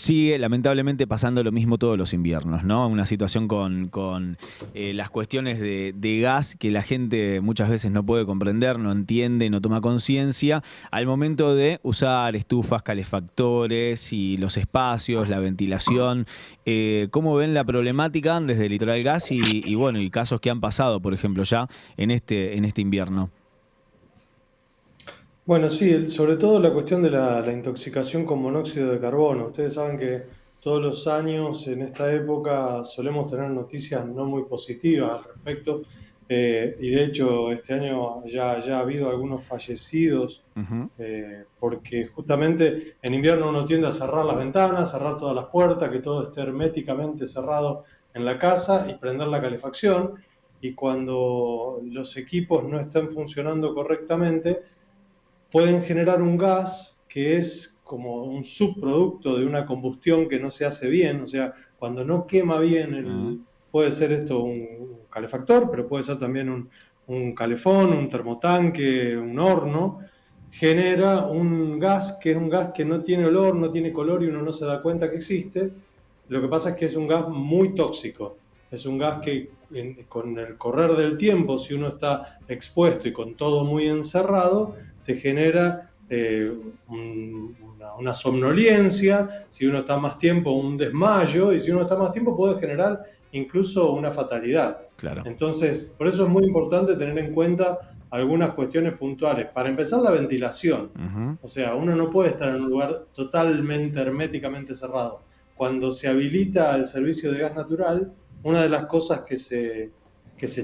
sigue lamentablemente pasando lo mismo todos los inviernos, ¿no? Una situación con las cuestiones de gas que la gente muchas veces no puede comprender, no entiende, no toma conciencia al momento de usar estufas, calefactores y los espacios, la ventilación. ¿Cómo ven la problemática desde Litoral Gas y bueno, y casos que han pasado, por ejemplo, ya en este invierno? Bueno, sí, sobre todo la cuestión de la intoxicación con monóxido de carbono. Ustedes saben que todos los años en esta época solemos tener noticias no muy positivas al respecto, y de hecho este año ya ha habido algunos fallecidos, Ujú. porque justamente en invierno uno tiende a cerrar las ventanas, cerrar todas las puertas, que todo esté herméticamente cerrado en la casa y prender la calefacción, y cuando los equipos no están funcionando correctamente, pueden generar un gas que es como un subproducto de una combustión que no se hace bien, o sea, cuando no quema bien Mm. puede ser esto un calefactor, pero puede ser también un calefón, un termotanque, un horno, genera un gas que es un gas que no tiene olor, no tiene color y uno no se da cuenta que existe. Lo que pasa es que es un gas muy tóxico, es un gas que con el correr del tiempo, si uno está expuesto y con todo muy encerrado, te genera una somnolencia, si uno está más tiempo un desmayo, y si uno está más tiempo puede generar incluso una fatalidad. Claro. Entonces, por eso es muy importante tener en cuenta algunas cuestiones puntuales. Para empezar, la ventilación. Ujú. O sea, uno no puede estar en un lugar totalmente herméticamente cerrado. Cuando se habilita el servicio de gas natural, una de las cosas que se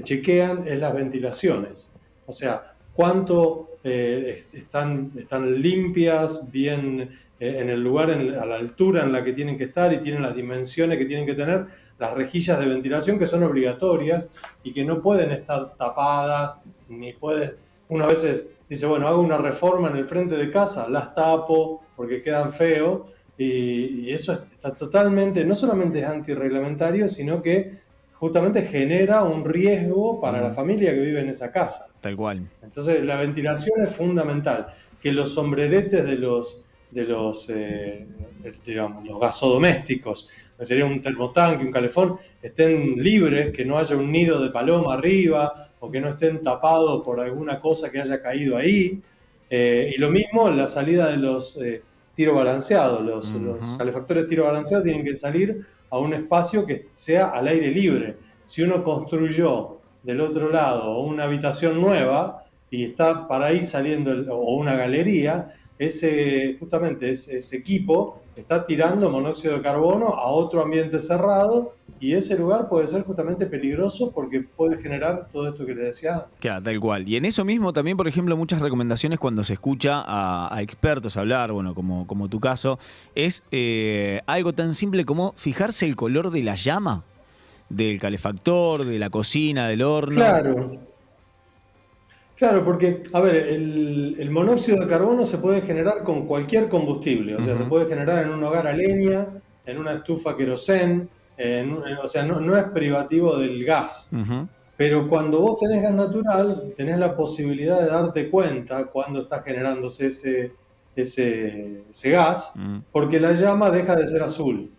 chequean es las ventilaciones. O sea, cuánto están limpias, bien en el lugar, a la altura en la que tienen que estar y tienen las dimensiones que tienen que tener, las rejillas de ventilación que son obligatorias y que no pueden estar tapadas, ni pueden, una vez dice, bueno, hago una reforma en el frente de casa, las tapo porque quedan feos, y eso está totalmente, no solamente es antirreglamentario, sino que justamente genera un riesgo para la Mm. familia que vive en esa casa. Tal cual. Entonces, la ventilación es fundamental. Que los sombreretes digamos, los gasodomésticos, que sería un termotanque, un calefón, estén libres, que no haya un nido de paloma arriba o que no estén tapados por alguna cosa que haya caído ahí. Y lo mismo en la salida de los tiro balanceados. Los Ujú. calefactores tiro balanceados tienen que salir a un espacio que sea al aire libre. Si uno construyó del otro lado una habitación nueva, y está para ahí saliendo, o una galería, justamente ese equipo está tirando monóxido de carbono a otro ambiente cerrado, y ese lugar puede ser justamente peligroso porque puede generar todo esto que te decía Claro, antes. tal cual. Y en eso mismo también, por ejemplo, muchas recomendaciones cuando se escucha a expertos hablar, bueno, como tu caso, es algo tan simple como fijarse el color de la llama del calefactor, de la cocina, del horno. Claro, claro, porque, a ver, el monóxido de carbono se puede generar con cualquier combustible, o sea, se Ujú. puede generar en un hogar a leña, en una estufa querosén, o sea, no es privativo del gas. Ujú. Pero cuando vos tenés gas natural, tenés la posibilidad de darte cuenta cuando está generándose ese gas, Mm. porque la llama deja de ser azul.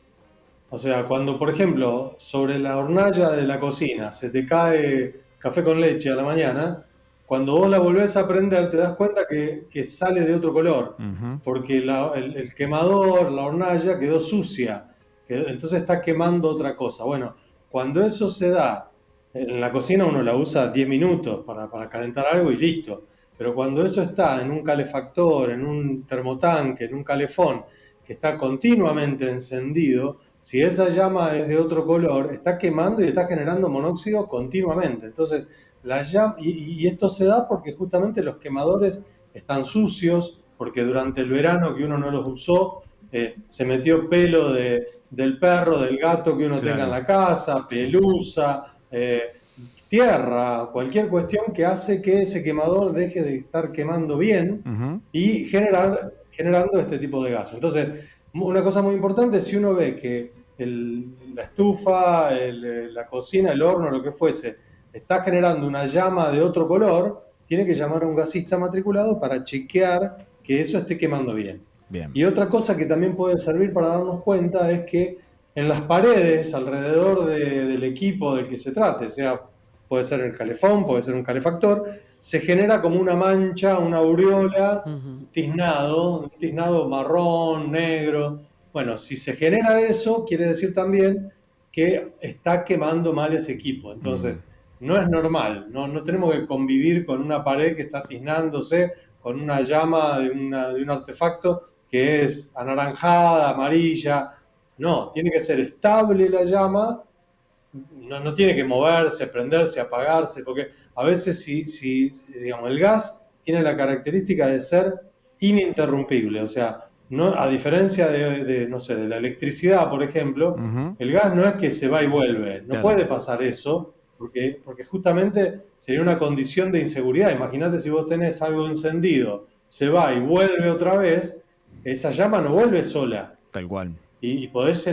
O sea, cuando, por ejemplo, sobre la hornalla de la cocina se te cae café con leche a la mañana, cuando vos la volvés a prender te das cuenta que sale de otro color, Ujú. porque el quemador, la hornalla quedó sucia, entonces está quemando otra cosa. Bueno, cuando eso se da, en la cocina uno la usa 10 minutos para calentar algo y listo, pero cuando eso está en un calefactor, en un termotanque, en un calefón, que está continuamente encendido, si esa llama es de otro color, está quemando y está generando monóxido continuamente. Entonces, y esto se da porque justamente los quemadores están sucios, porque durante el verano que uno no los usó, se metió pelo del perro, del gato que uno tenga en Claro. la casa, Sí. pelusa, tierra, cualquier cuestión que hace que ese quemador deje de estar quemando bien Ujú. y generando este tipo de gas. Entonces, una cosa muy importante, si uno ve que la estufa, la cocina, el horno, lo que fuese, está generando una llama de otro color, tiene que llamar a un gasista matriculado para chequear que eso esté quemando bien. Bien. Y otra cosa que también puede servir para darnos cuenta es que en las paredes, alrededor del equipo del que se trate, sea, puede ser el calefón, puede ser un calefactor, se genera como una mancha, una aureola, Ujú. un tiznado marrón, negro. Bueno, si se genera eso, quiere decir también que está quemando mal ese equipo. Entonces, no es normal, no tenemos que convivir con una pared que está tiznándose, con una llama de un artefacto que es anaranjada, amarilla. No, tiene que ser estable la llama, no tiene que moverse, prenderse, apagarse, porque a veces si digamos, el gas tiene la característica de ser ininterrumpible, o sea, no, a diferencia no sé, de la electricidad, por ejemplo, Ujú. el gas no es que se va y vuelve, no Claro. puede pasar eso, porque justamente sería una condición de inseguridad. Imagínate si vos tenés algo encendido, se va y vuelve otra vez, esa llama no vuelve sola Tal cual. y podés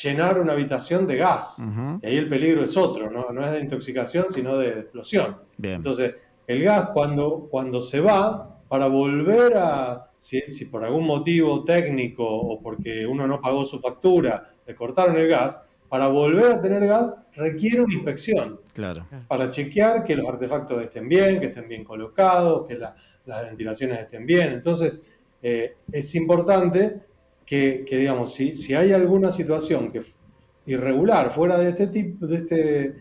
llenar una habitación de gas. Ujú. Y ahí el peligro es otro, no es de intoxicación, sino de explosión. Bien. Entonces, el gas cuando se va, para volver si por algún motivo técnico o porque uno no pagó su factura, le cortaron el gas, para volver a tener gas requiere una inspección Claro. para chequear que los artefactos estén bien, que estén bien colocados, que las ventilaciones estén bien. Entonces, es importante digamos, si hay alguna situación que irregular fuera de este tipo, de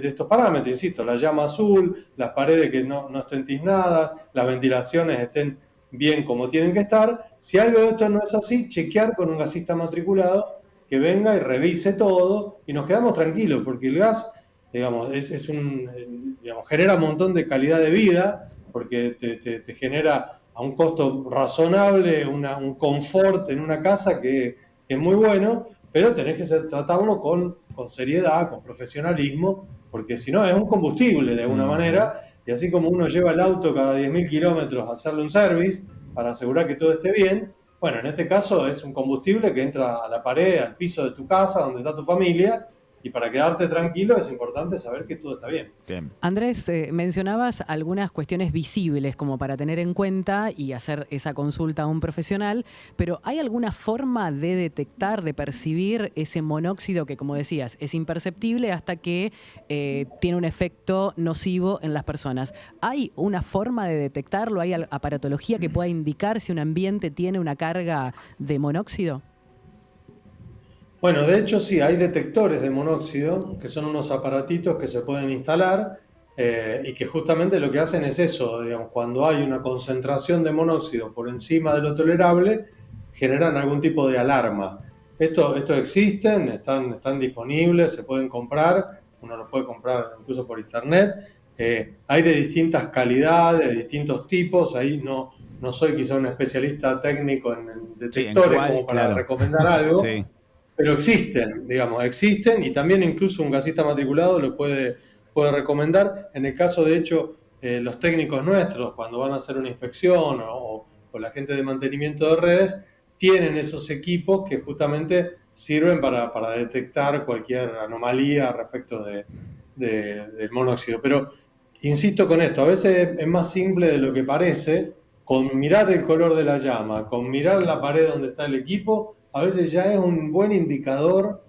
estos parámetros, insisto, la llama azul, las paredes que no estén tiznadas, las ventilaciones estén bien como tienen que estar, si algo de esto no es así, chequear con un gasista matriculado que venga y revise todo y nos quedamos tranquilos, porque el gas, digamos, digamos, genera un montón de calidad de vida, porque te genera a un costo razonable un confort en una casa que es muy bueno, pero tenés que tratarlo con seriedad, con profesionalismo, porque si no es un combustible de alguna manera, y así como uno lleva el auto cada 10.000 kilómetros a hacerle un service para asegurar que todo esté bien, bueno, en este caso es un combustible que entra a la pared, al piso de tu casa, donde está tu familia, y para quedarte tranquilo es importante saber que todo está bien. Bien. Andrés, mencionabas algunas cuestiones visibles como para tener en cuenta y hacer esa consulta a un profesional, pero ¿hay alguna forma de detectar, de percibir ese monóxido que, como decías, es imperceptible hasta que tiene un efecto nocivo en las personas? ¿Hay una forma de detectarlo? ¿Hay aparatología que pueda indicar si un ambiente tiene una carga de monóxido? Bueno, de hecho sí, hay detectores de monóxido, que son unos aparatitos que se pueden instalar y que justamente lo que hacen es eso, digamos, cuando hay una concentración de monóxido por encima de lo tolerable, generan algún tipo de alarma. Estos existen, están disponibles, se pueden comprar, uno los puede comprar incluso por internet. Hay de distintas calidades, de distintos tipos, ahí no soy quizá un especialista técnico en Sí, ¿en detectores cuál? como para Claro. recomendar algo. Sí. Pero existen, digamos, existen y también incluso un gasista matriculado lo puede recomendar. En el caso, de hecho, los técnicos nuestros, cuando van a hacer una inspección o la gente de mantenimiento de redes, tienen esos equipos que justamente sirven para detectar cualquier anomalía respecto del monóxido. Pero insisto con esto, a veces es más simple de lo que parece, con mirar el color de la llama, con mirar la pared donde está el equipo, a veces ya es un buen indicador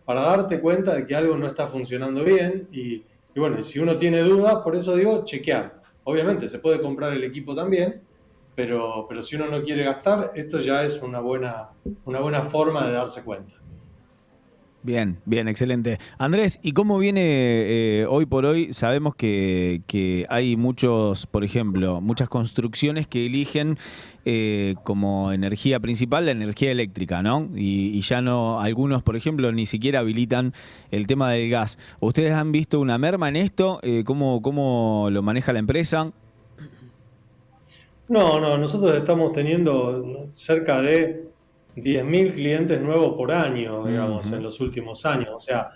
para darte cuenta de que algo no está funcionando bien y bueno, si uno tiene dudas, por eso digo, chequear. Obviamente se puede comprar el equipo también, pero si uno no quiere gastar, esto ya es una buena forma de darse cuenta. Bien, bien, excelente. Andrés, ¿y cómo viene hoy por hoy? Sabemos que hay muchos, por ejemplo, muchas construcciones que eligen como energía principal la energía eléctrica, ¿no? Y ya no, algunos, por ejemplo, ni siquiera habilitan el tema del gas. ¿Ustedes han visto una merma en esto? ¿Cómo lo maneja la empresa? No, nosotros estamos teniendo cerca de 10.000 clientes nuevos por año, digamos, en Ujú. los últimos años. O sea,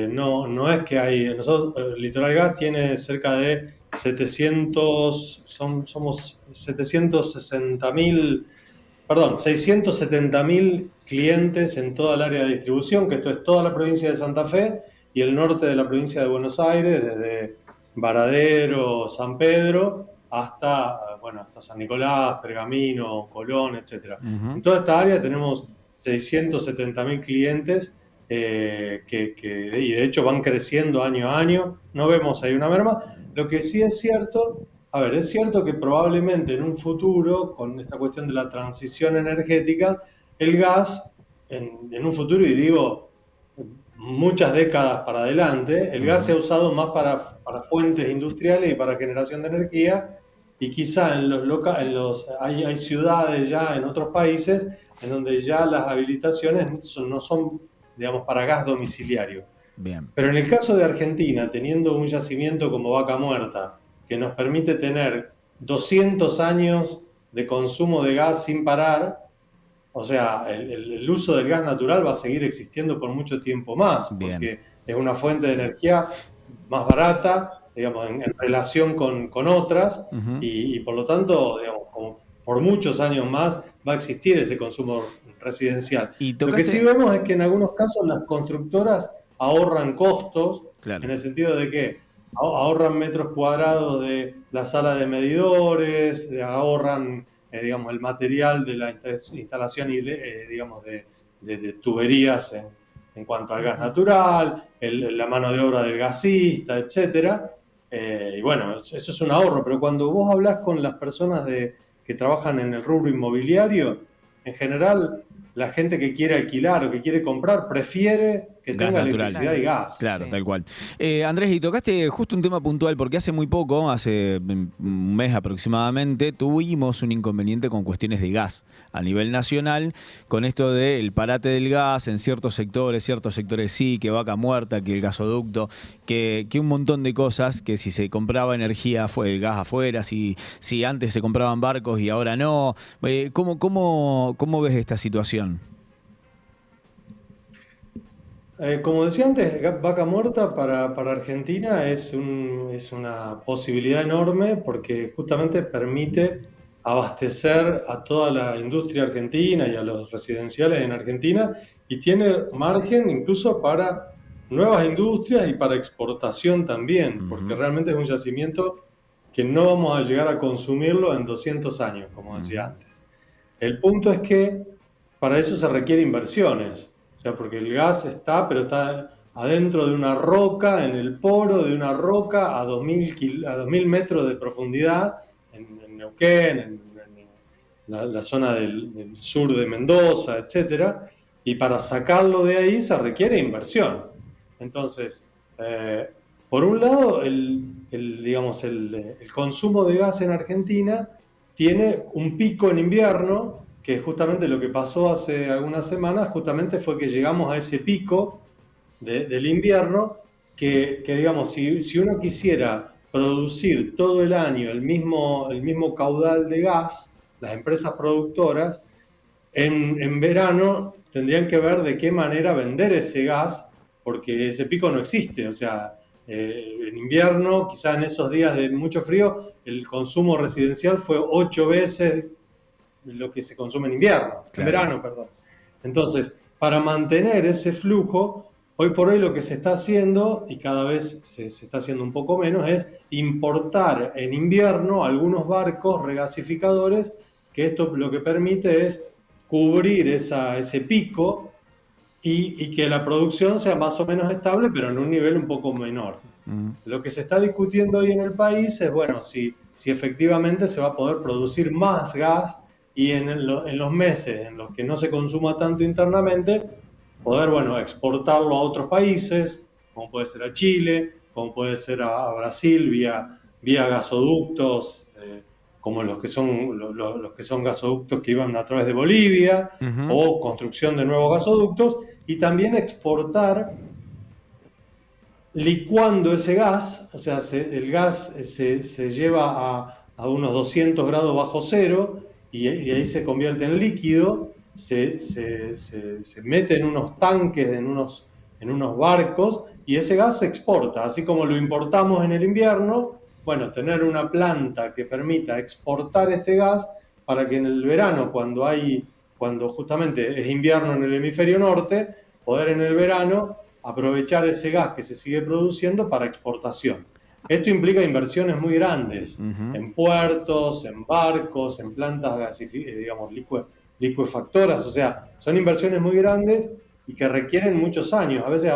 no es que hay, nosotros, Litoral Gas tiene cerca de 700, somos 760.000, perdón, 670.000 clientes en toda el área de distribución, que esto es toda la provincia de Santa Fe y el norte de la provincia de Buenos Aires, desde Varadero, San Pedro, hasta, bueno, hasta San Nicolás, Pergamino, Colón, etcétera. Ujú. En toda esta área tenemos 670.000 clientes y de hecho van creciendo año a año. No vemos ahí una merma. Lo que sí es cierto, a ver, es cierto que probablemente en un futuro, con esta cuestión de la transición energética, el gas, en un futuro, y digo muchas décadas para adelante, el gas se ha usado más para fuentes industriales y para generación de energía, y quizá hay ciudades ya en otros países en donde ya las habilitaciones no son, digamos, para gas domiciliario. Bien. Pero en el caso de Argentina, teniendo un yacimiento como Vaca Muerta, que nos permite tener 200 años de consumo de gas sin parar, o sea, el uso del gas natural va a seguir existiendo por mucho tiempo más, Bien. porque es una fuente de energía más barata, digamos, en relación con otras, Ujú. y por lo tanto, digamos, por muchos años más va a existir ese consumo residencial. Y Lo que sí tocaste, vemos es que en algunos casos las constructoras ahorran costos, claro, en el sentido de que ahorran metros cuadrados de la sala de medidores, ahorran digamos, el material de la instalación, digamos, de tuberías en cuanto al gas natural, la mano de obra del gasista, etcétera. Y bueno, eso es un ahorro, pero cuando vos hablás con las personas que trabajan en el rubro inmobiliario, en general la gente que quiere alquilar o que quiere comprar prefiere que gas tenga natural. electricidad y gas. Claro, Sí. tal cual. Andrés, y tocaste justo un tema puntual, porque hace muy poco, hace un mes aproximadamente, tuvimos un inconveniente con cuestiones de gas a nivel nacional, con esto del parate del gas en ciertos sectores sí, que Vaca Muerta, que el gasoducto, que un montón de cosas, que si se compraba energía, gas afuera, si antes se compraban barcos y ahora no. ¿Cómo ves esta situación? Como decía antes, Vaca Muerta para Argentina es una posibilidad enorme porque justamente permite abastecer a toda la industria argentina y a los residenciales en Argentina, y tiene margen incluso para nuevas industrias y para exportación también, porque Ujú, realmente es un yacimiento que no vamos a llegar a consumirlo en 200 años, como decía ujú. antes. El punto es que para eso se requiere inversiones, o sea, porque el gas está, pero está adentro de una roca, en el poro de una roca a 2.000 metros de profundidad, en Neuquén, en la zona del sur de Mendoza, etcétera, y para sacarlo de ahí se requiere inversión. Entonces, por un lado, digamos, el consumo de gas en Argentina tiene un pico en invierno, que justamente lo que pasó hace algunas semanas, justamente fue que llegamos a ese pico del invierno, que digamos, si uno quisiera producir todo el año el mismo caudal de gas, las empresas productoras, en verano tendrían que ver de qué manera vender ese gas, porque ese pico no existe. O sea, en invierno, quizá en esos días de mucho frío, el consumo residencial fue 8 veces lo que se consume en invierno, en Claro. verano, perdón. Entonces, para mantener ese flujo, hoy por hoy lo que se está haciendo, y cada vez se está haciendo un poco menos, es importar en invierno algunos barcos regasificadores, que esto lo que permite es cubrir ese pico y que la producción sea más o menos estable, pero en un nivel un poco menor. Mm. Lo que se está discutiendo hoy en el país es, bueno, si efectivamente se va a poder producir más gas y en los meses en los que no se consuma tanto internamente, poder, bueno, exportarlo a otros países, como puede ser a Chile, como puede ser a Brasil vía gasoductos, como los que son gasoductos que iban a través de Bolivia, Ujú. o construcción de nuevos gasoductos, y también exportar licuando ese gas, o sea, el gas se lleva a unos 200 grados bajo cero, y ahí se convierte en líquido, se mete en unos tanques, en unos barcos, y ese gas se exporta, así como lo importamos en el invierno. Bueno, tener una planta que permita exportar este gas para que en el verano, cuando justamente es invierno en el hemisferio norte, poder en el verano aprovechar ese gas que se sigue produciendo para exportación. Esto implica inversiones muy grandes Ujú. en puertos, en barcos, en plantas digamos, licuefactoras. O sea, son inversiones muy grandes y que requieren muchos años. A veces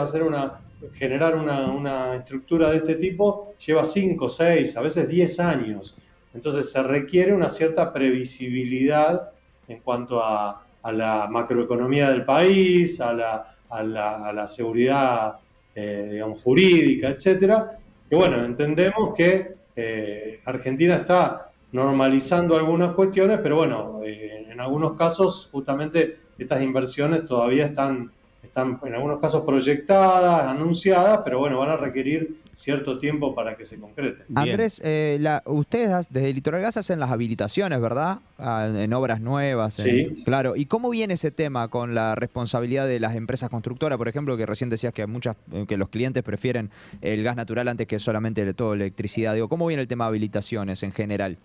generar una estructura de este tipo lleva 5, 6, a veces 10 años. Entonces se requiere una cierta previsibilidad en cuanto a la macroeconomía del país, a la seguridad digamos, jurídica, etcétera. Que bueno, entendemos que Argentina está normalizando algunas cuestiones, pero bueno, en algunos casos justamente estas inversiones todavía están en algunos casos proyectadas, anunciadas, pero bueno, van a requerir cierto tiempo para que se concreten. Bien. Andrés, ustedes desde Litoral Gas hacen las habilitaciones, ¿verdad? En obras nuevas. Sí. Claro. ¿Y cómo viene ese tema con la responsabilidad de las empresas constructoras, por ejemplo, que recién decías que los clientes prefieren el gas natural antes que solamente todo electricidad? Digo, ¿cómo viene el tema de habilitaciones en general?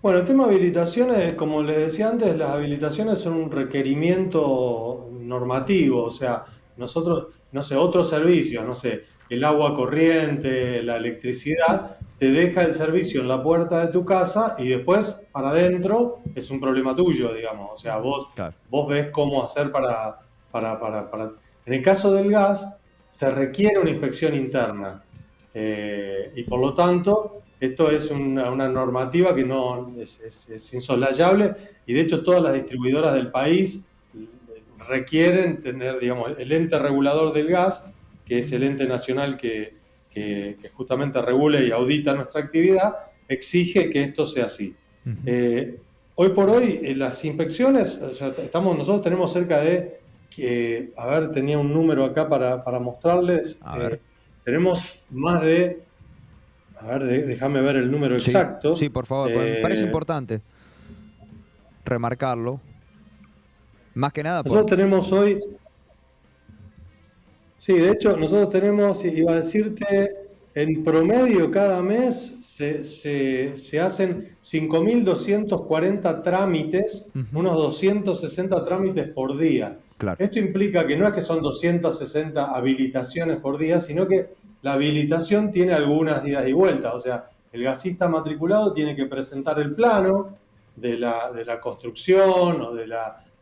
Bueno, el tema de habilitaciones, como les decía antes, las habilitaciones son un requerimiento normativo, o sea, nosotros, no sé, otros servicios, no sé, el agua corriente, la electricidad, te deja el servicio en la puerta de tu casa y después para adentro es un problema tuyo, digamos, o sea, Claro. vos ves cómo hacer para... En el caso del gas, se requiere una inspección interna y por lo tanto... Esto es una normativa que no es insoslayable y de hecho todas las distribuidoras del país requieren tener, digamos, el ente regulador del gas, que es el ente nacional que justamente regula y audita nuestra actividad, exige que esto sea así. Hoy por hoy las inspecciones, o sea, nosotros tenemos cerca de, a ver, tenía un número acá para mostrarles, tenemos más de... A ver, déjame ver el número exacto. Sí, por favor, me parece importante remarcarlo. Más que nada nosotros tenemos hoy... Sí, de hecho, nosotros tenemos, iba a decirte, en promedio cada mes se hacen 5.240 trámites, unos 260 trámites por día. Claro. Esto implica que no es que son 260 habilitaciones por día, sino que la habilitación tiene algunas idas y vueltas. O sea, el gasista matriculado tiene que presentar el plano de la construcción o del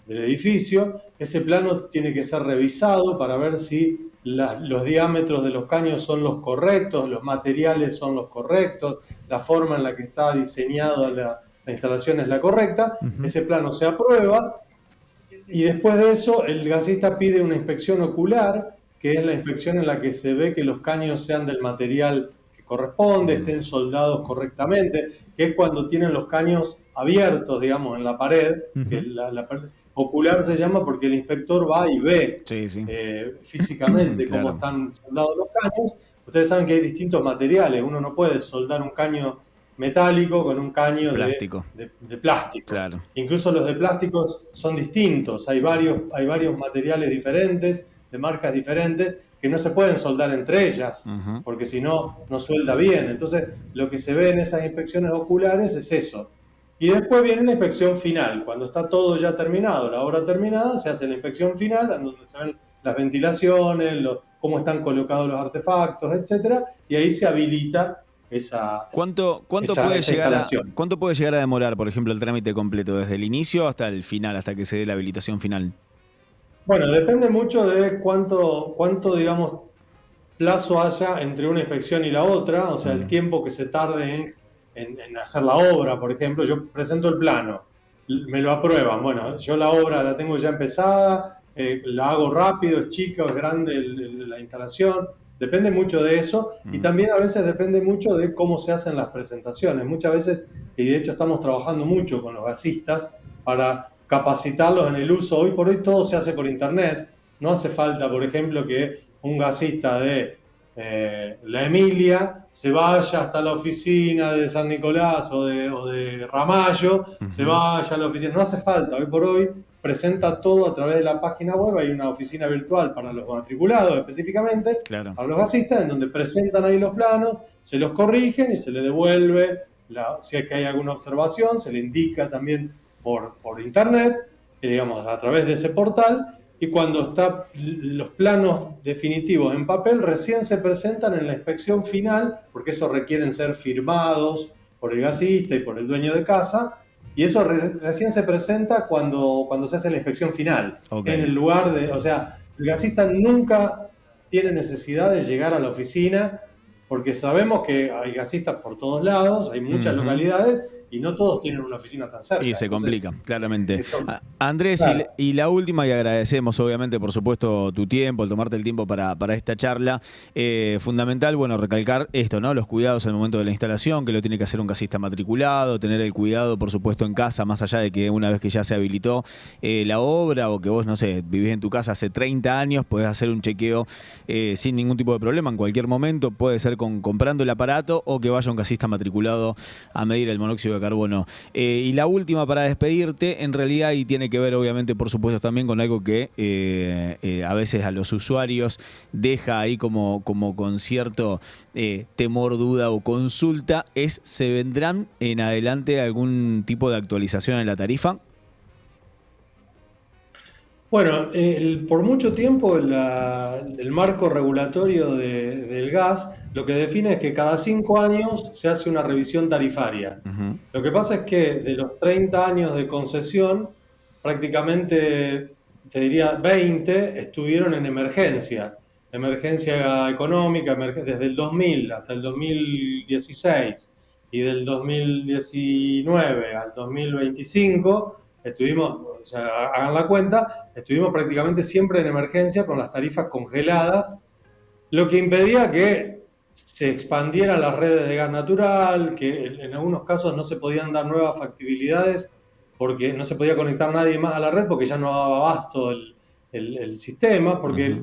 edificio. Ese plano tiene que ser revisado para ver si los diámetros de los caños son los correctos, los materiales son los correctos, la forma en la que está diseñada la instalación es la correcta. Ese plano se aprueba y después de eso el gasista pide una inspección ocular, que es la inspección en la que se ve que los caños sean del material que corresponde, estén soldados correctamente, que es cuando tienen los caños abiertos, digamos, en la pared, que la ocular se llama porque el inspector va y ve físicamente claro. cómo están soldados los caños. Ustedes saben que hay distintos materiales, uno no puede soldar un caño metálico con un caño plástico. de plástico. Claro. Incluso los de plásticos son distintos, hay varios materiales diferentes, de marcas diferentes, que no se pueden soldar entre ellas, porque si no, no suelda bien. Entonces, lo que se ve en esas inspecciones oculares es eso. Y después viene la inspección final. Cuando está todo ya terminado, la obra terminada, se hace la inspección final, en donde se ven las ventilaciones, cómo están colocados los artefactos, etcétera, y ahí se habilita esa ¿Cuánto puede llegar a demorar, por ejemplo, el trámite completo, desde el inicio hasta el final, hasta que se dé la habilitación final? Bueno, depende mucho de cuánto digamos, plazo haya entre una inspección y la otra, o sea, el tiempo que se tarde en hacer la obra. Por ejemplo, yo presento el plano, me lo aprueban, bueno, yo la obra la tengo ya empezada, la hago rápido, es chica o es grande la instalación, depende mucho de eso, y también a veces depende mucho de cómo se hacen las presentaciones. Muchas veces, y de hecho estamos trabajando mucho con los gasistas para capacitarlos en el uso. Hoy por hoy todo se hace por internet, no hace falta, por ejemplo, que un gasista de La Emilia se vaya hasta la oficina de San Nicolás o de Ramallo, se vaya a la oficina, no hace falta. Hoy por hoy presenta todo a través de la página web, hay una oficina virtual para los matriculados específicamente, claro, para los gasistas, en donde presentan ahí los planos, se los corrigen y se le devuelve, si es que hay alguna observación, se le indica también por internet, digamos, a través de ese portal, y cuando están los planos definitivos en papel, recién se presentan en la inspección final, porque eso requieren ser firmados por el gasista y por el dueño de casa, y eso recién se presenta cuando se hace la inspección final. Okay. En el lugar de, o sea, el gasista nunca tiene necesidad de llegar a la oficina, porque sabemos que hay gasistas por todos lados, hay muchas localidades, y no todos tienen una oficina tan cerca. Y se complica, claramente. Andrés, claro. y la última, y agradecemos obviamente, por supuesto, tu tiempo, el tomarte el tiempo para esta charla. Fundamental, bueno, recalcar esto, ¿no? Los cuidados al momento de la instalación, que lo tiene que hacer un gasista matriculado, tener el cuidado, por supuesto, en casa, más allá de que una vez que ya se habilitó la obra, o que vos, no sé, vivís en tu casa hace 30 años, podés hacer un chequeo sin ningún tipo de problema en cualquier momento, puede ser comprando el aparato, o que vaya un gasista matriculado a medir el monóxido de carbono. Y la última para despedirte, en realidad, y tiene que ver obviamente, por supuesto, también con algo que a veces a los usuarios deja ahí como con cierto temor, duda o consulta, es: ¿se vendrán en adelante algún tipo de actualización en la tarifa? Bueno, por mucho tiempo el marco regulatorio del gas lo que define es que cada 5 años se hace una revisión tarifaria. Uh-huh. Lo que pasa es que de los 30 años de concesión, prácticamente, te diría, 20 estuvieron en emergencia económica, desde el 2000 hasta el 2016, y del 2019 al 2025 estuvimos, o sea, hagan la cuenta, estuvimos prácticamente siempre en emergencia con las tarifas congeladas, lo que impedía que se expandieran las redes de gas natural, que en algunos casos no se podían dar nuevas factibilidades porque no se podía conectar nadie más a la red porque ya no daba abasto el sistema, porque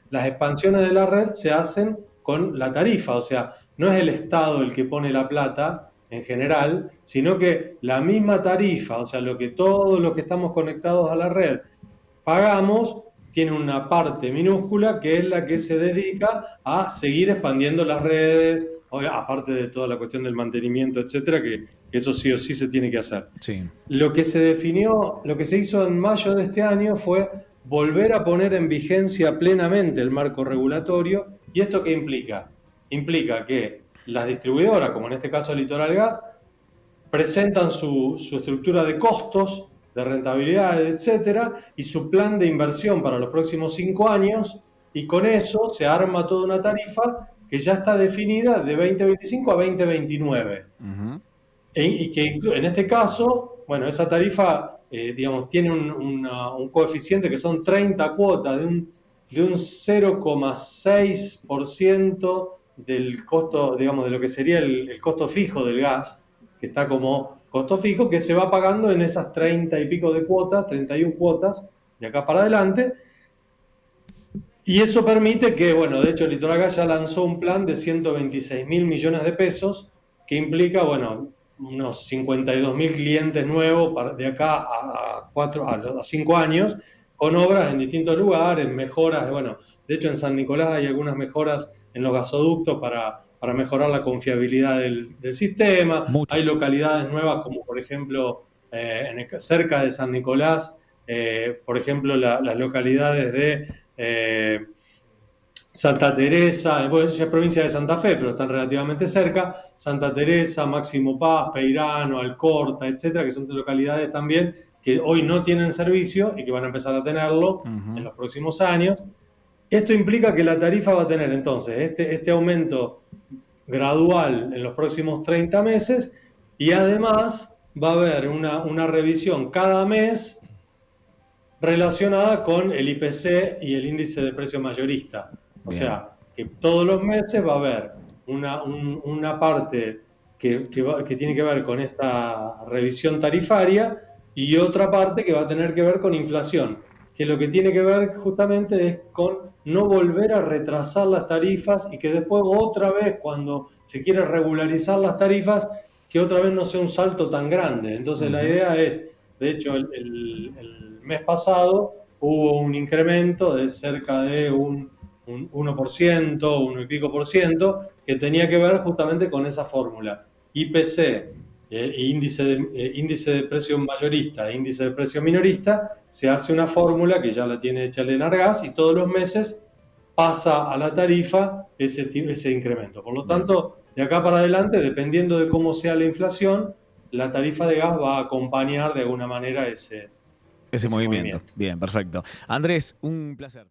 las expansiones de la red se hacen con la tarifa, o sea, no es el Estado el que pone la plata en general, sino que la misma tarifa, o sea, todos los que estamos conectados a la red pagamos, tiene una parte minúscula que es la que se dedica a seguir expandiendo las redes, aparte de toda la cuestión del mantenimiento, etcétera, que eso sí o sí se tiene que hacer. Sí. Lo que se hizo en mayo de este año fue volver a poner en vigencia plenamente el marco regulatorio. ¿Y esto qué implica? Implica que las distribuidoras, como en este caso Litoral Gas, presentan su estructura de costos, de rentabilidad, etcétera, y su plan de inversión para los próximos 5 años, y con eso se arma toda una tarifa que ya está definida de 2025 a 2029. Uh-huh. Y que en este caso, bueno, esa tarifa, digamos, tiene un coeficiente que son 30 cuotas de un 0,6% del costo, digamos, de lo que sería el costo fijo del gas, que está como costo fijo, que se va pagando en esas 30 y pico de cuotas, 31 cuotas, de acá para adelante. Y eso permite que, bueno, de hecho Litoral Gas ya lanzó un plan de 126.000 millones de pesos, que implica, bueno, unos 52.000 clientes nuevos de acá a 5 años, con obras en distintos lugares, mejoras, bueno, de hecho en San Nicolás hay algunas mejoras en los gasoductos para mejorar la confiabilidad del sistema. Muchos. Hay localidades nuevas como por ejemplo cerca de San Nicolás, por ejemplo las localidades de Santa Teresa, bueno, es provincia de Santa Fe, pero están relativamente cerca, Santa Teresa, Máximo Paz, Peirano, Alcorta, etcétera, que son localidades también que hoy no tienen servicio y que van a empezar a tenerlo en los próximos años. Esto implica que la tarifa va a tener entonces este aumento gradual en los próximos 30 meses, y además va a haber una revisión cada mes relacionada con el IPC y el índice de precio mayorista. O sea, que todos los meses va a haber una parte que tiene que ver con esta revisión tarifaria, y otra parte que va a tener que ver con inflación, que lo que tiene que ver justamente es con no volver a retrasar las tarifas, y que después otra vez, cuando se quiere regularizar las tarifas, que otra vez no sea un salto tan grande. Entonces la idea es, de hecho el mes pasado hubo un incremento de cerca de un 1%, 1 y pico por ciento, que tenía que ver justamente con esa fórmula. IPC índice de precio mayorista e índice de precio minorista, se hace una fórmula que ya la tiene hecha el Enargas y todos los meses pasa a la tarifa ese incremento. Por lo tanto, de acá para adelante, dependiendo de cómo sea la inflación, la tarifa de gas va a acompañar de alguna manera ese Ese movimiento. movimiento. Bien, perfecto. Andrés, un placer.